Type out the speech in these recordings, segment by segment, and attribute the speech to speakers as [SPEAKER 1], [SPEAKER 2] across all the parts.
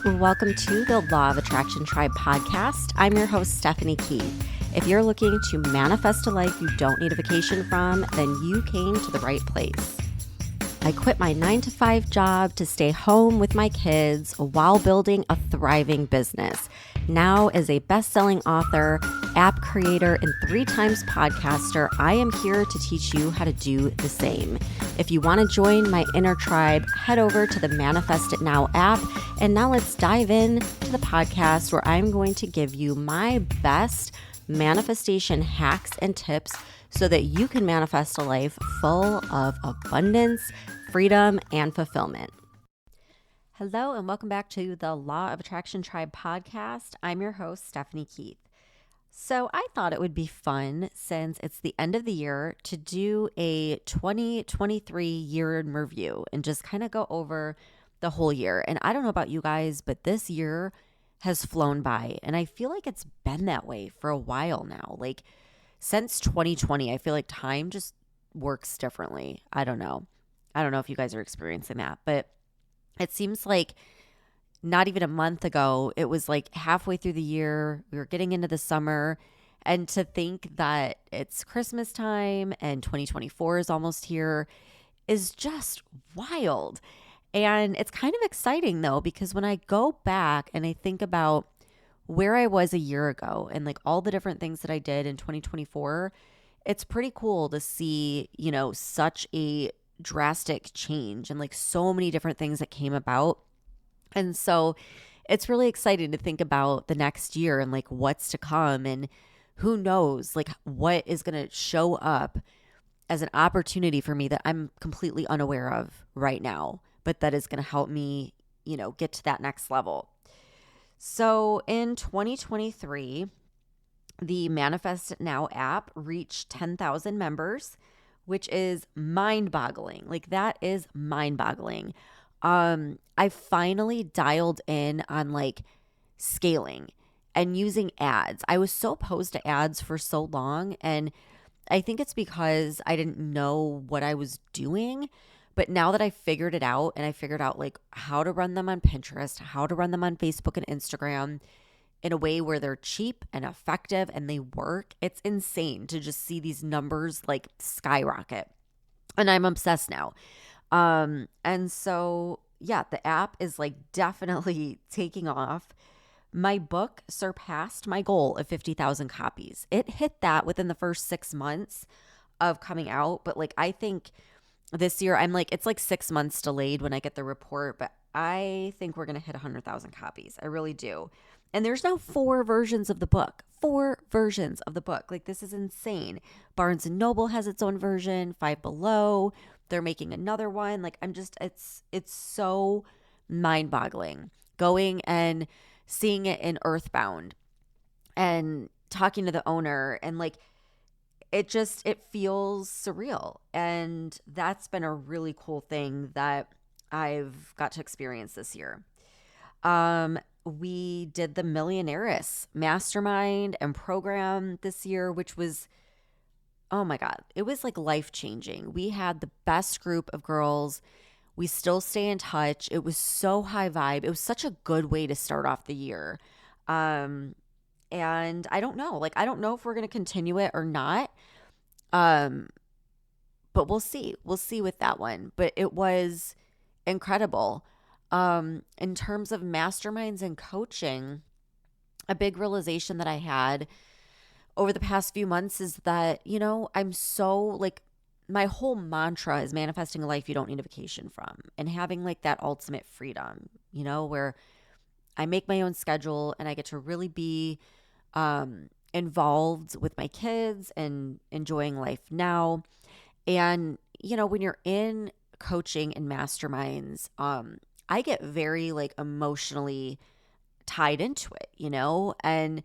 [SPEAKER 1] Welcome to the Law of Attraction Tribe podcast. I'm your host, Stephanie Keith. If you're looking to manifest a life you don't need a vacation from, then you came to the right place. I quit my 9-to-5 job to stay home with my kids while building a thriving business. Now, as a best-selling author, app creator, and 3-times podcaster, I am here to teach you how to do the same. If you want to join my inner tribe, head over to the Manifest It Now app. And now let's dive in to the podcast where I'm going to give you my best manifestation hacks and tips so that you can manifest a life full of abundance, freedom, and fulfillment. Hello, and welcome back to the Law of Attraction Tribe podcast. I'm your host, Stephanie Keith. So I thought it would be fun, since it's the end of the year, to do a 2023 year in review and just kind of go over the whole year. And I don't know about you guys, but this year has flown by, and I feel like it's been that way for a while now. Like since 2020, I feel like time just works differently. I don't know if you guys are experiencing that, but it seems like not even a month ago, it was like halfway through the year, we were getting into the summer, and to think that it's Christmas time and 2024 is almost here is just wild. And it's kind of exciting though, because when I go back and I think about where I was a year ago and like all the different things that I did in 2024, it's pretty cool to see, such a drastic change and like so many different things that came about. And so it's really exciting to think about the next year and like what's to come, and who knows like what is going to show up as an opportunity for me that I'm completely unaware of right now, but that is going to help me, get to that next level. So in 2023, the Manifest It Now app reached 10,000 members, which is mind-boggling. Like that is mind-boggling. I finally dialed in on like scaling and using ads. I was so opposed to ads for so long, and I think it's because I didn't know what I was doing. But now that I figured it out, and I figured out like how to run them on Pinterest, how to run them on Facebook and Instagram in a way where they're cheap and effective and they work, it's insane to just see these numbers like skyrocket. And I'm obsessed now. And so, yeah, the app is like definitely taking off. My book surpassed my goal of 50,000 copies. It hit that within the first 6 months of coming out. But like, I think this year it's like 6 months delayed when I get the report, but I think we're going to hit 100,000 copies. I really do. And there's now 4 versions of the book. 4 versions of the book. Like, this is insane. Barnes & Noble has its own version. Five Below, they're making another one. Like, it's so mind-boggling going and seeing it in Earthbound and talking to the owner, and like, it feels surreal. And that's been a really cool thing that I've got to experience this year. We did the Millionaireess Mastermind and program this year, which was, oh my God, it was like life-changing. We had the best group of girls. We still stay in touch. It was so high vibe. It was such a good way to start off the year. And I don't know if we're going to continue it or not. But we'll see. We'll see with that one. But it was incredible. In terms of masterminds and coaching, a big realization that I had over the past few months is that, I'm so like, my whole mantra is manifesting a life you don't need a vacation from, and having like that ultimate freedom, where I make my own schedule and I get to really be involved with my kids and enjoying life now. And, when you're in coaching and masterminds, I get very like emotionally tied into it, and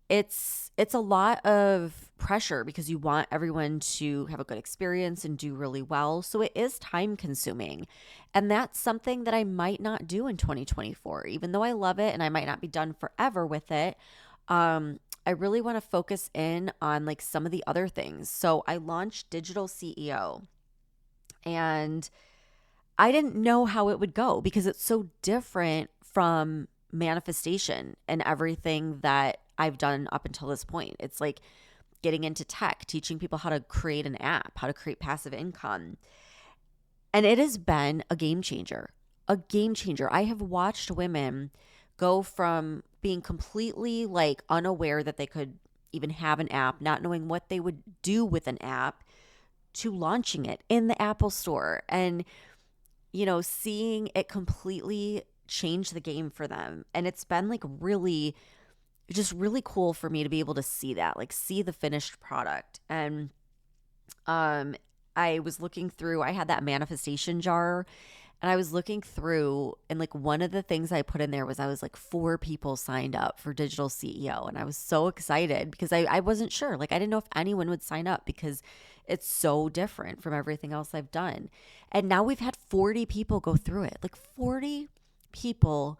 [SPEAKER 1] it's a lot of pressure because you want everyone to have a good experience and do really well. So it is time consuming. And that's something that I might not do in 2024, even though I love it and I might not be done forever with it. I really want to focus in on like some of the other things. So I launched Digital CEO, and I didn't know how it would go because it's so different from manifestation and everything that I've done up until this point. It's like getting into tech, teaching people how to create an app, how to create passive income. And it has been a game changer. A game changer. I have watched women go from being completely like unaware that they could even have an app, not knowing what they would do with an app, to launching it in the Apple Store and, seeing it completely change the game for them. And it's been like really, just really cool for me to be able to see that, like see the finished product. And I was looking through, I had that manifestation jar, and I was looking through, and like one of the things I put in there was I was like 4 people signed up for Digital CEO. And I was so excited because I wasn't sure. Like I didn't know if anyone would sign up because it's so different from everything else I've done. And now we've had 40 people go through it, like 40 people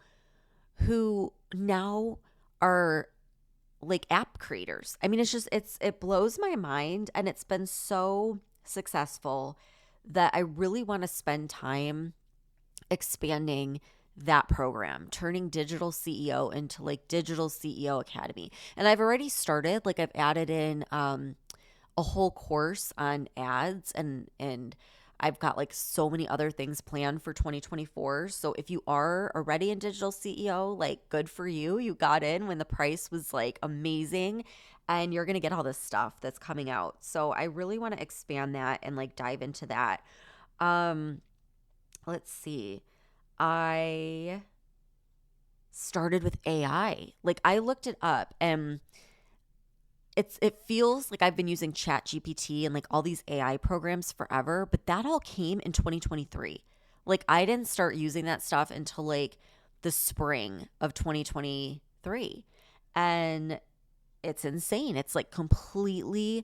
[SPEAKER 1] who now are like app creators. I mean, it blows my mind, and it's been so successful that I really want to spend time expanding that program, turning Digital CEO into like Digital CEO Academy. And I've already started, like I've added in a whole course on ads, and I've got like so many other things planned for 2024. So if you are already in Digital CEO, like good for you. You got in when the price was like amazing, and you're going to get all this stuff that's coming out. So I really want to expand that and like dive into that. Let's see. I started with AI. Like I looked it up, and it feels like I've been using ChatGPT and like all these AI programs forever, but that all came in 2023. Like I didn't start using that stuff until like the spring of 2023. And it's insane. It's like completely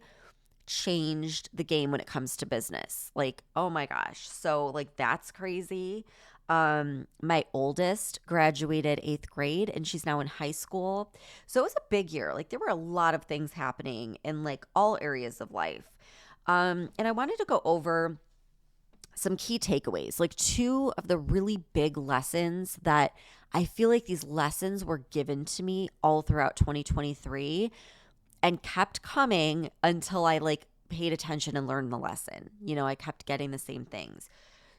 [SPEAKER 1] changed the game when it comes to business. Like, oh my gosh. So like that's crazy. My oldest graduated 8th grade, and she's now in high school. So it was a big year. Like there were a lot of things happening in like all areas of life. And I wanted to go over some key takeaways, like 2 of the really big lessons that I feel like these lessons were given to me all throughout 2023 and kept coming until I like paid attention and learned the lesson. I kept getting the same things.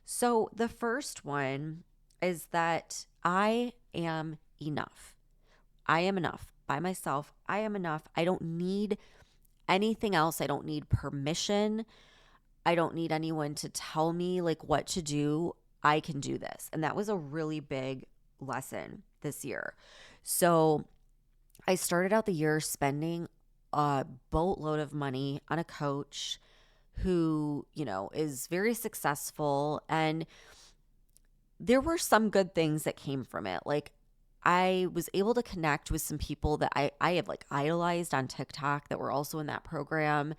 [SPEAKER 1] So the first one is that I am enough. I am enough by myself. I am enough. I don't need anything else. I don't need permission. I don't need anyone to tell me like what to do. I can do this. And that was a really big lesson this year. So I started out the year spending a boatload of money on a coach who, is very successful. And there were some good things that came from it. Like I was able to connect with some people that I have like idolized on TikTok that were also in that program,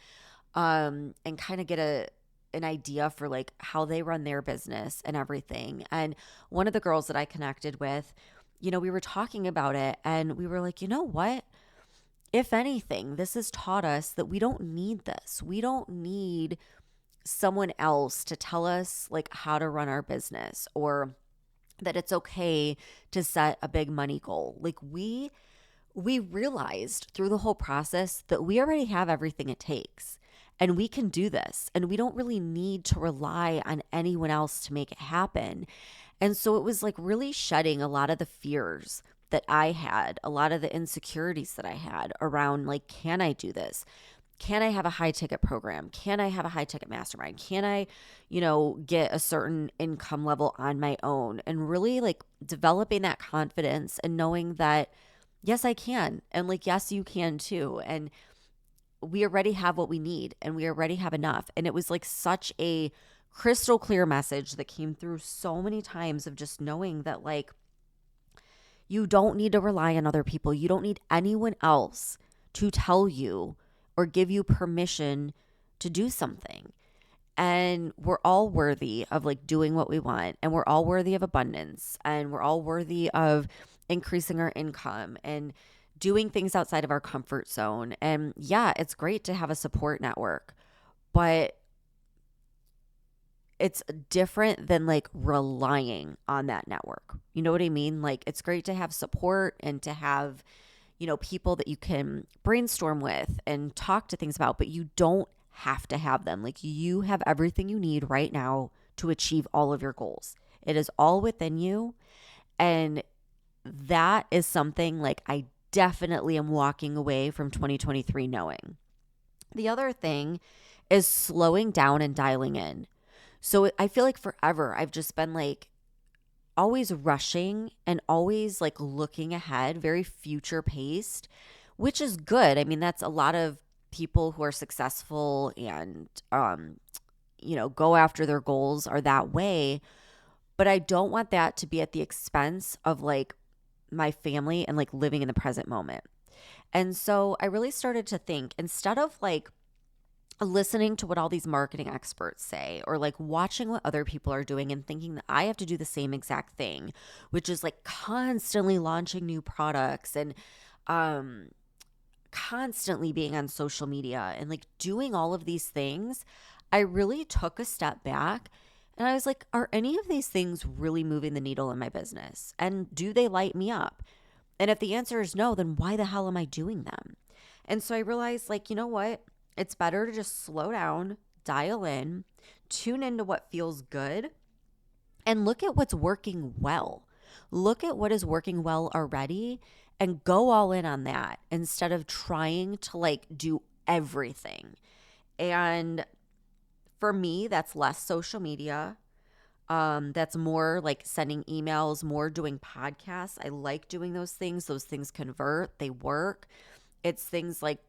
[SPEAKER 1] and kind of get an idea for like how they run their business and everything. And one of the girls that I connected with, we were talking about it, and we were like, you know what? If anything, this has taught us that we don't need this. We don't need someone else to tell us like how to run our business, or that it's okay to set a big money goal. Like we realized through the whole process that we already have everything it takes, and we can do this, and we don't really need to rely on anyone else to make it happen. And so it was like really shedding a lot of the fears that I had, a lot of the insecurities that I had around like, can I do this? Can I have a high ticket program? Can I have a high ticket mastermind? Can I, get a certain income level on my own? And really like developing that confidence and knowing that, yes, I can. And like, yes, you can too. And we already have what we need, and we already have enough. And it was like such a crystal clear message that came through so many times of just knowing that like, you don't need to rely on other people. You don't need anyone else to tell you or give you permission to do something. And we're all worthy of like doing what we want, and we're all worthy of abundance, and we're all worthy of increasing our income and doing things outside of our comfort zone. And yeah, it's great to have a support network, but it's different than like relying on that network. You know what I mean? Like it's great to have support and to have, people that you can brainstorm with and talk to things about, but you don't have to have them. Like you have everything you need right now to achieve all of your goals. It is all within you. And that is something like I definitely am walking away from 2023 knowing. The other thing is slowing down and dialing in. So I feel like forever I've just been like always rushing and always like looking ahead, very future paced, which is good. I mean, that's a lot of people who are successful and go after their goals are that way. But I don't want that to be at the expense of like my family and like living in the present moment. And so I really started to think, instead of like listening to what all these marketing experts say or like watching what other people are doing and thinking that I have to do the same exact thing, which is like constantly launching new products and constantly being on social media and like doing all of these things, I really took a step back and I was like, are any of these things really moving the needle in my business? And do they light me up? And if the answer is no, then why the hell am I doing them? And so I realized, like, you know what? It's better to just slow down, dial in, tune into what feels good, and look at what's working well. Look at what is working well already and go all in on that instead of trying to like do everything. And for me, that's less social media. That's more like sending emails, more doing podcasts. I like doing those things. Those things convert, they work. It's things like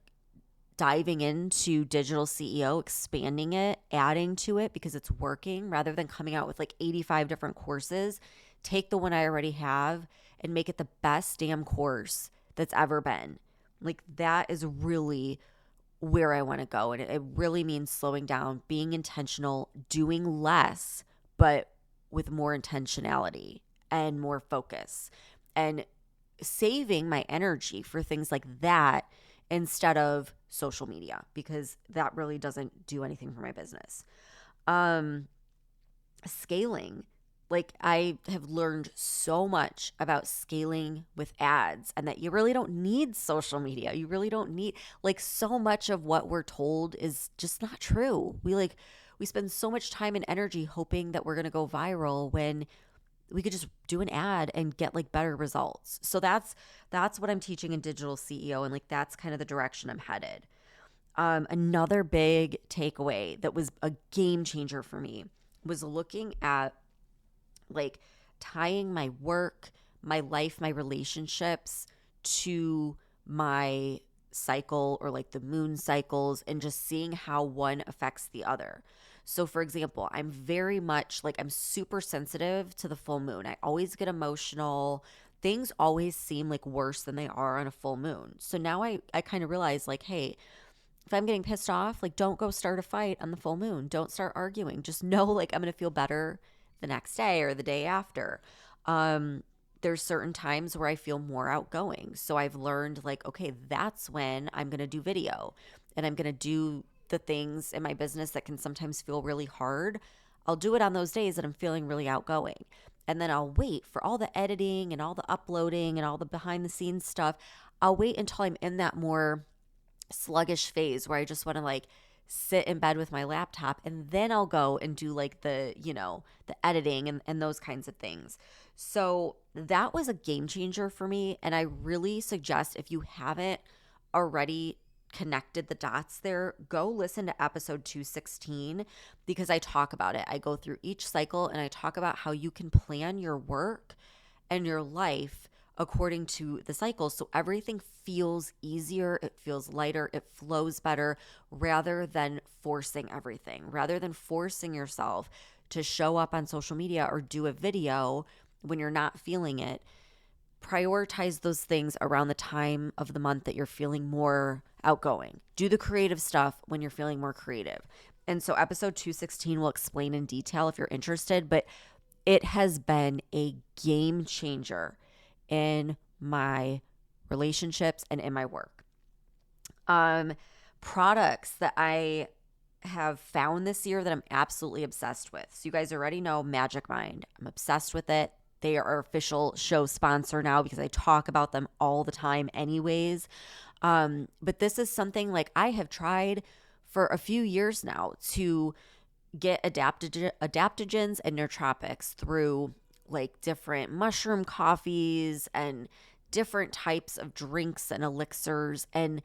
[SPEAKER 1] diving into digital CEO, expanding it, adding to it because it's working rather than coming out with like 85 different courses. Take the one I already have and make it the best damn course that's ever been. Like that is really where I want to go. And it really means slowing down, being intentional, doing less, but with more intentionality and more focus and saving my energy for things like that instead of social media, because that really doesn't do anything for my business. Scaling. Like I have learned so much about scaling with ads and that you really don't need social media. You really don't need, like, so much of what we're told is just not true. We spend so much time and energy hoping that we're going to go viral when we could just do an ad and get like better results. So that's what I'm teaching in digital CEO, and like that's kind of the direction I'm headed. Another big takeaway that was a game changer for me was looking at like tying my work, my life, my relationships to my cycle or like the moon cycles and just seeing how one affects the other. So for example, I'm very much like I'm super sensitive to the full moon. I always get emotional. Things always seem like worse than they are on a full moon. So now I kind of realize like, hey, if I'm getting pissed off, like don't go start a fight on the full moon. Don't start arguing. Just know like I'm going to feel better the next day or the day after. There's certain times where I feel more outgoing. So I've learned like, okay, that's when I'm going to do video and I'm going to do the things in my business that can sometimes feel really hard. I'll do it on those days that I'm feeling really outgoing. And then I'll wait for all the editing and all the uploading and all the behind the scenes stuff. I'll wait until I'm in that more sluggish phase where I just want to like sit in bed with my laptop, and then I'll go and do like the editing and those kinds of things. So that was a game changer for me. And I really suggest, if you haven't already connected the dots there, go listen to episode 216 because I talk about it. I go through each cycle and I talk about how you can plan your work and your life according to the cycle. So everything feels easier, it feels lighter, it flows better rather than forcing everything, rather than forcing yourself to show up on social media or do a video when you're not feeling it. Prioritize those things around the time of the month that you're feeling more outgoing. Do the creative stuff when you're feeling more creative. And so episode 216 will explain in detail if you're interested, but it has been a game changer in my relationships and in my work. Products that I have found this year that I'm absolutely obsessed with. So you guys already know Magic Mind. I'm obsessed with it. They are our official show sponsor now because I talk about them all the time anyways. But this is something like I have tried for a few years now to get adaptogens and nootropics through like different mushroom coffees and different types of drinks and elixirs. And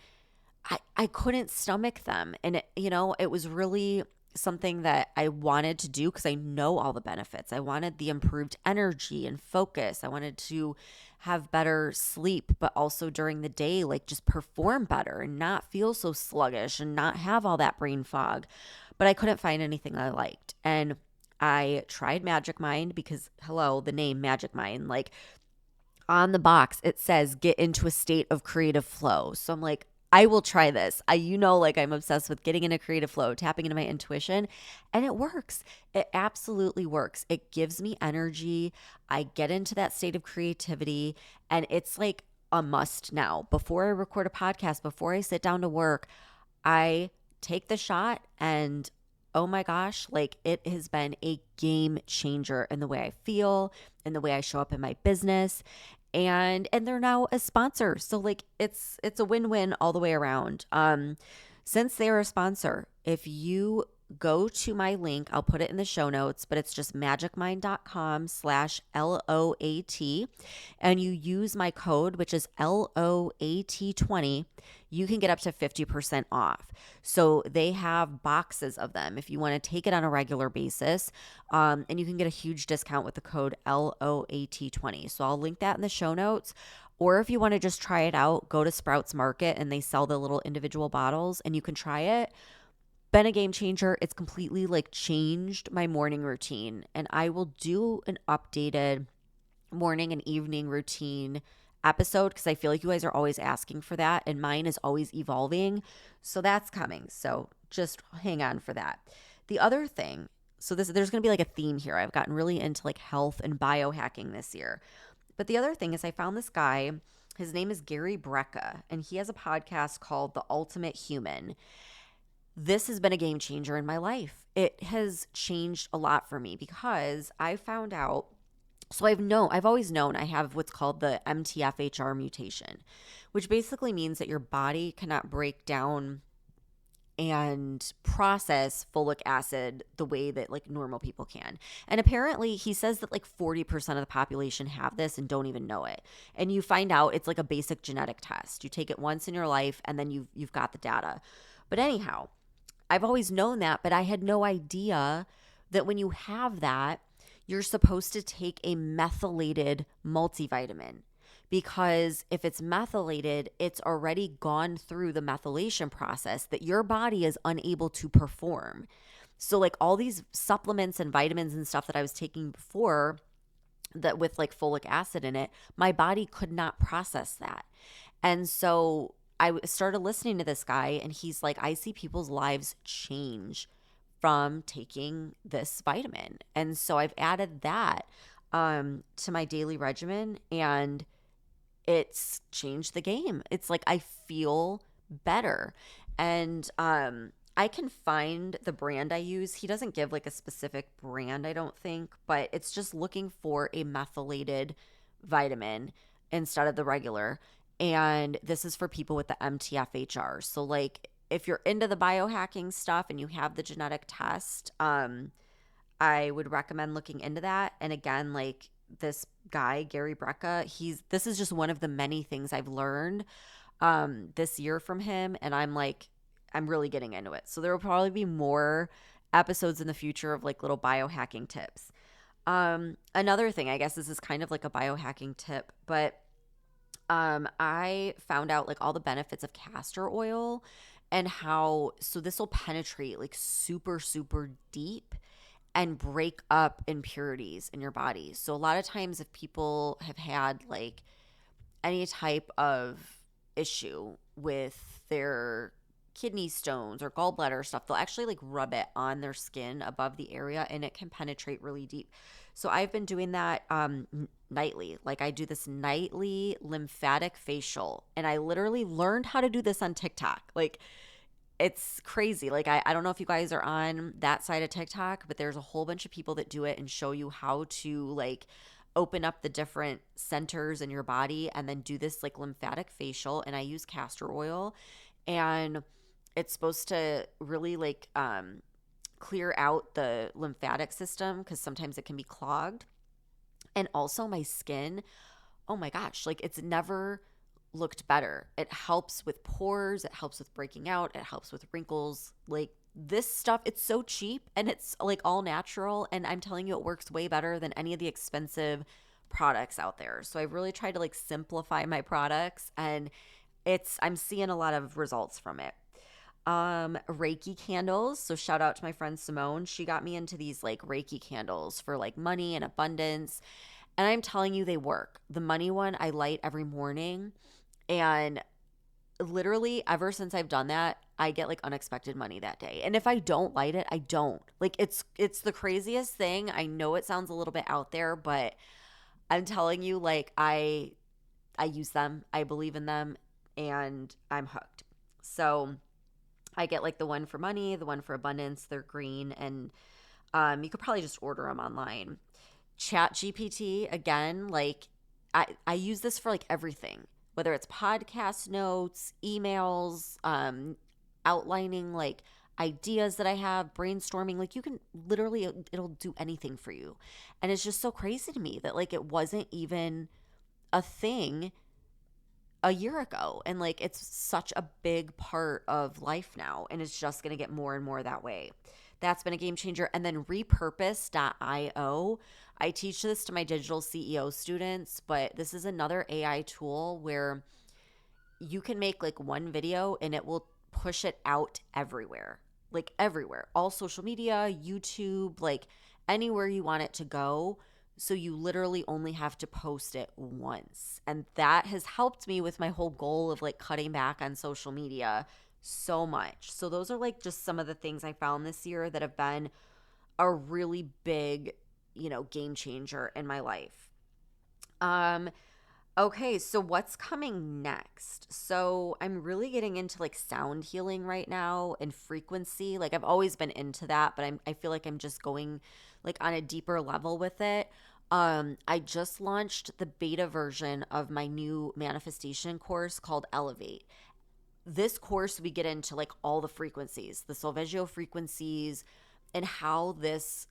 [SPEAKER 1] I couldn't stomach them. And it was really something that I wanted to do because I know all the benefits. I wanted the improved energy and focus. I wanted to have better sleep, but also during the day, like just perform better and not feel so sluggish and not have all that brain fog. But I couldn't find anything I liked. And I tried Magic Mind because, hello, the name Magic Mind, like on the box, it says get into a state of creative flow. So I'm like, I will try this. Like I'm obsessed with getting in a creative flow, tapping into my intuition, and it works. It absolutely works. It gives me energy. I get into that state of creativity, and it's like a must now. Before I record a podcast, before I sit down to work, I take the shot, and oh my gosh, like it has been a game changer in the way I feel, in the way I show up in my business. And they're now a sponsor. So like it's a win-win all the way around. Since they're a sponsor, if you go to my link, I'll put it in the show notes, but it's just magicmind.com/LOAT, and you use my code, which is LOAT20, you can get up to 50% off. So they have boxes of them if you want to take it on a regular basis, and you can get a huge discount with the code LOAT20. So I'll link that in the show notes. Or if you want to just try it out, go to Sprouts Market and they sell the little individual bottles and you can try it. Been a game changer. It's completely like changed my morning routine, and I will do an updated morning and evening routine episode because I feel like you guys are always asking for that, and mine is always evolving. So that's coming. So just hang on for that. The other thing, so there's going to be like a theme here. I've gotten really into like health and biohacking this year. But the other thing is I found this guy. His name is Gary Brecka, and he has a podcast called The Ultimate Human. This has been a game changer in my life. It has changed a lot for me because I found out, so I've always known I have what's called the MTHFR mutation, which basically means that your body cannot break down and process folic acid the way that like normal people can. And apparently he says that like 40% of the population have this and don't even know it. And you find out it's like a basic genetic test. You take it once in your life and then you've got the data. But anyhow, I've always known that, but I had no idea that when you have that, you're supposed to take a methylated multivitamin, because if it's methylated, it's already gone through the methylation process that your body is unable to perform. So like all these supplements and vitamins and stuff that I was taking before that with like folic acid in it, my body could not process that. And so I started listening to this guy, and he's like, I see people's lives change from taking this vitamin. And so I've added that to my daily regimen, and it's changed the game. It's like I feel better. And I can find the brand I use. He doesn't give like a specific brand, I don't think, but it's just looking for a methylated vitamin instead of the regular. And this is for people with the MTHFR. So like if you're into the biohacking stuff and you have the genetic test, I would recommend looking into that. And again, like this guy, Gary Brecka, this is just one of the many things I've learned this year from him. And I'm really getting into it. So there will probably be more episodes in the future of like little biohacking tips. Another thing, I guess this is kind of like a biohacking tip, but I found out like all the benefits of castor oil and so this will penetrate like super, super deep and break up impurities in your body. So a lot of times if people have had like any type of issue with their kidney stones or gallbladder stuff, they'll actually like rub it on their skin above the area and it can penetrate really deep. So I've been doing that nightly. Like I do this nightly lymphatic facial, and I literally learned how to do this on TikTok. Like it's crazy. Like, I don't know if you guys are on that side of TikTok, but there's a whole bunch of people that do it and show you how to like open up the different centers in your body and then do this like lymphatic facial. And I use castor oil, and it's supposed to really like clear out the lymphatic system because sometimes it can be clogged. And also my skin, oh my gosh, like it's never looked better. It helps with pores, it helps with breaking out, it helps with wrinkles. Like this stuff, it's so cheap and it's like all natural. And I'm telling you, it works way better than any of the expensive products out there. So I've really tried to like simplify my products, and I'm seeing a lot of results from it. Reiki candles. So shout out to my friend Simone. She got me into these like Reiki candles for like money and abundance. And I'm telling you, they work. The money one I light every morning. And literally, ever since I've done that, I get like unexpected money that day. And if I don't light it, I don't. Like it's the craziest thing. I know it sounds a little bit out there, but I'm telling you, like I use them, I believe in them, and I'm hooked. So I get like the one for money, the one for abundance. They're green, and you could probably just order them online. Chat GPT, again, like I use this for like everything, whether it's podcast notes, emails, outlining like ideas that I have, brainstorming. Like you can literally, it'll do anything for you. And it's just so crazy to me that like it wasn't even a thing a year ago. And like it's such a big part of life now. And it's just going to get more and more that way. That's been a game changer. And then repurpose.io. I teach this to my digital CEO students, but this is another AI tool where you can make like one video and it will push it out everywhere, like everywhere, all social media, YouTube, like anywhere you want it to go. So you literally only have to post it once. And that has helped me with my whole goal of like cutting back on social media so much. So those are like just some of the things I found this year that have been a really big, game changer in my life. Okay, so what's coming next? So I'm really getting into like sound healing right now and frequency. Like I've always been into that, but I feel like I'm just going like on a deeper level with it. I just launched the beta version of my new manifestation course called Elevate. This course, we get into like all the frequencies, the Solfeggio frequencies, and how this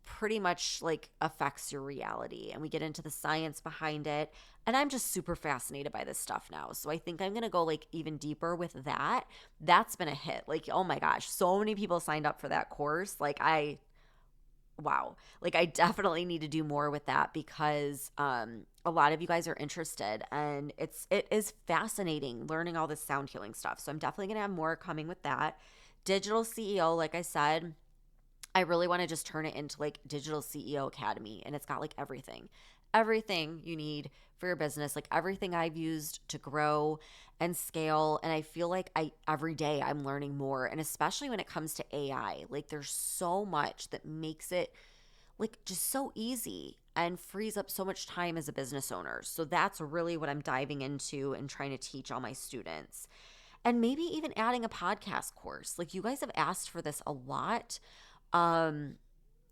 [SPEAKER 1] pretty much like affects your reality. And we get into the science behind it. And I'm just super fascinated by this stuff now. So I think I'm going to go like even deeper with that. That's been a hit. Like, oh my gosh, so many people signed up for that course. Like wow. Like I definitely need to do more with that because a lot of you guys are interested, and it is fascinating learning all this sound healing stuff. So I'm definitely going to have more coming with that. Digital CEO, like I said, I really want to just turn it into like Digital CEO Academy, and it's got like everything you need for your business, like everything I've used to grow and scale. And I feel like every day I'm learning more, and especially when it comes to AI, like there's so much that makes it like just so easy and frees up so much time as a business owner. So that's really what I'm diving into and trying to teach all my students. And maybe even adding a podcast course. Like you guys have asked for this a lot. And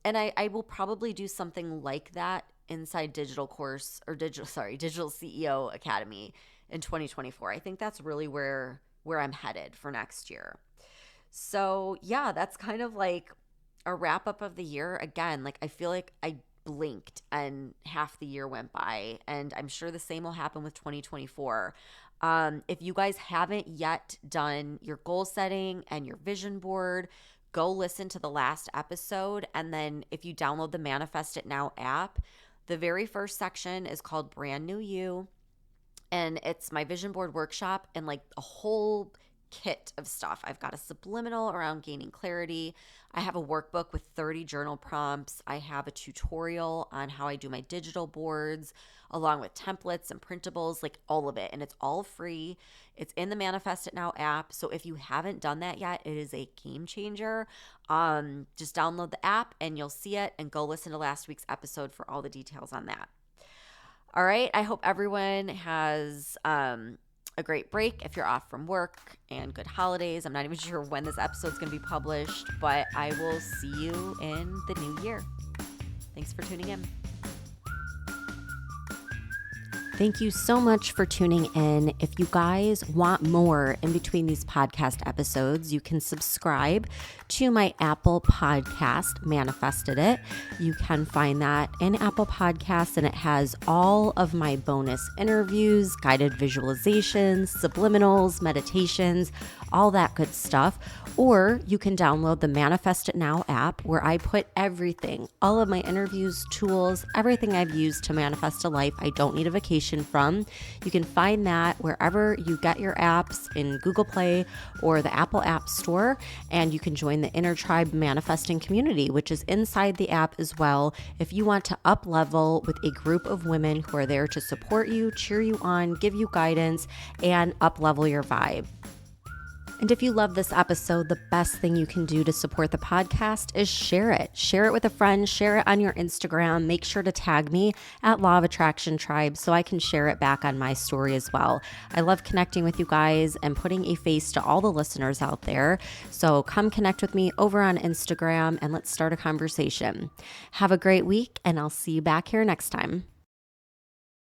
[SPEAKER 1] I will probably do something like that inside Digital CEO Academy in 2024. I think that's really where I'm headed for next year. So yeah, that's kind of like a wrap up of the year. Again, like I feel like I blinked and half the year went by, and I'm sure the same will happen with 2024. If you guys haven't yet done your goal setting and your vision board, go listen to the last episode. And then if you download the Manifest It Now app, the very first section is called Brand New You. And it's my vision board workshop and like a whole kit of stuff. I've got a subliminal around gaining clarity. I have a workbook with 30 journal prompts. I have a tutorial on how I do my digital boards, along with templates and printables, like all of it. And it's all free. It's in the Manifest It Now app. So if you haven't done that yet, it is a game changer. Just download the app and you'll see it, and go listen to last week's episode for all the details on that. All right. I hope everyone has a great break if you're off from work, and good holidays. I'm not even sure when this episode's going to be published, but I will see you in the new year. Thanks for tuning in. Thank you so much for tuning in. If you guys want more in between these podcast episodes, you can subscribe to my Apple Podcast, Manifested It. You can find that in Apple Podcasts, and it has all of my bonus interviews, guided visualizations, subliminals, meditations, all that good stuff. Or you can download the Manifest It Now app, where I put everything, all of my interviews, tools, everything I've used to manifest a life I don't need a vacation from. You can find that wherever you get your apps, in Google Play or the Apple App Store. And you can join the Inner Tribe Manifesting community, which is inside the app as well, if you want to up level with a group of women who are there to support you, cheer you on, give you guidance, and up level your vibe. And if you love this episode, the best thing you can do to support the podcast is share it. Share it with a friend, share it on your Instagram. Make sure to tag me at Law of Attraction Tribe so I can share it back on my story as well. I love connecting with you guys and putting a face to all the listeners out there. So come connect with me over on Instagram and let's start a conversation. Have a great week, and I'll see you back here next time.